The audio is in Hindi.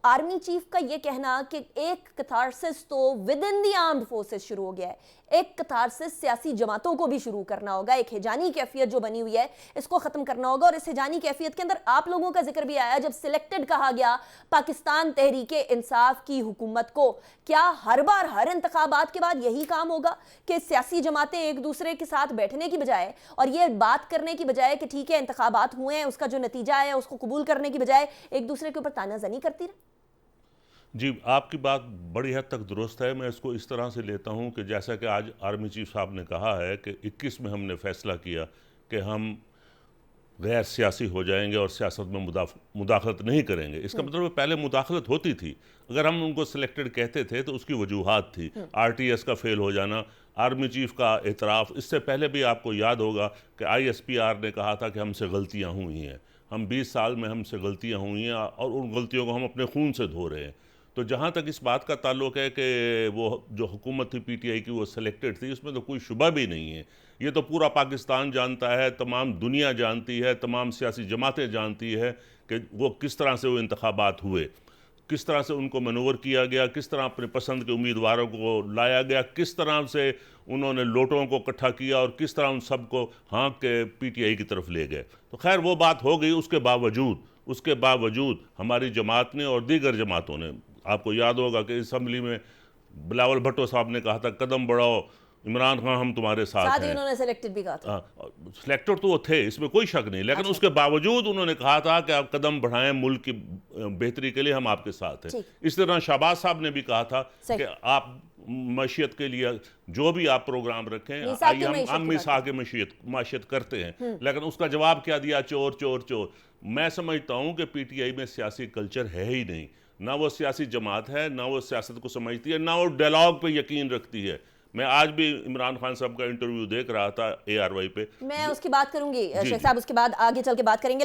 आर्मी चीफ का ये कहना कि एक कथारसिस तो with in the armed forces शुरू हो गया है, एक कथारसिस सियासी जमातों को भी शुरू करना होगा, एक हिजानी कैफियत जो बनी हुई है इसको खत्म करना होगा। और इस हिजानी कैफियत के अंदर आप लोगों का जिक्र भी आया जब सिलेक्टेड कहा गया पाकिस्तान तहरीके इंसाफ की हुकूमत को। क्या हर बार हर इंतखाबात के बाद यही काम होगा कि सियासी जमातें एक दूसरे के साथ बैठने की बजाय और ये बात करने की बजाय कि ठीक है इंतखाबात हुए हैं उसका जो नतीजा है उसको कबूल करने की बजाय एक दूसरे के ऊपर तानाजनी करती रहे? जी, आपकी बात बड़ी हद तक दुरुस्त है। मैं इसको इस तरह से लेता हूं कि जैसा कि आज आर्मी चीफ साहब ने कहा है कि 21 में हमने फैसला किया कि हम गैर सियासी हो जाएंगे और सियासत में मुदाखलत नहीं करेंगे। इसका मतलब पहले मुदाखलत होती थी, अगर हम उनको सिलेक्टेड कहते थे तो उसकी वजूहात थी। आरटीएस का फेल हो जाना, आर्मी चीफ का एतराफ़, इससे पहले भी आपको याद होगा कि आईएसपीआर ने कहा था कि हमसे गलतियाँ हुई हैं, हम 20 साल में हमसे गलतियाँ हुई हैं और उन गलतियों को हम अपने खून से धो रहे हैं। तो जहाँ तक इस बात का ताल्लुक है कि वो जो हुकूमत थी पीटीआई की वो सिलेक्टेड थी, उसमें तो कोई शुबा भी नहीं है। ये तो पूरा पाकिस्तान जानता है, तमाम दुनिया जानती है, तमाम सियासी जमातें जानती है कि वो किस तरह से वो इंतखाबात हुए, किस तरह से उनको मनूवर किया गया, किस तरह अपने पसंद के उम्मीदवारों को लाया गया, किस तरह से उन्होंने लोटों को इकट्ठा किया और किस तरह उन सबको हाँक के पीटीआई की तरफ ले गए। तो खैर वो बात हो गई। उसके बावजूद हमारी जमात ने और दीगर जमातों ने, आपको याद होगा कि असम्बली में बिलावल भुट्टो साहब ने कहा था कदम बढ़ाओ इमरान खान हम तुम्हारे साथ हैं। उन्होंने सिलेक्टेड भी कहा था। सिलेक्टेड तो वो थे, इसमें कोई शक नहीं, लेकिन उसके बावजूद उन्होंने कहा था कि आप कदम बढ़ाएं, मुल्क की बेहतरी के लिए हम आपके साथ हैं। इस तरह शहबाज साहब ने भी कहा था कि आप मईशत के लिए जो भी आप प्रोग्राम रखें, आइए हम मिसा के मईशत करते हैं। लेकिन उसका जवाब क्या दिया? चोर चोर चोर। मैं समझता हूँ कि पीटीआई में सियासी कल्चर है ही नहीं, ना वो सियासी जमात है, ना वो सियासत को समझती है, ना वो डायलॉग पे यकीन रखती है। मैं आज भी इमरान खान साहब का इंटरव्यू देख रहा था ARY पे। मैं उसकी बात करूंगी शेख साहब, उसके बाद आगे चल के बात करेंगे।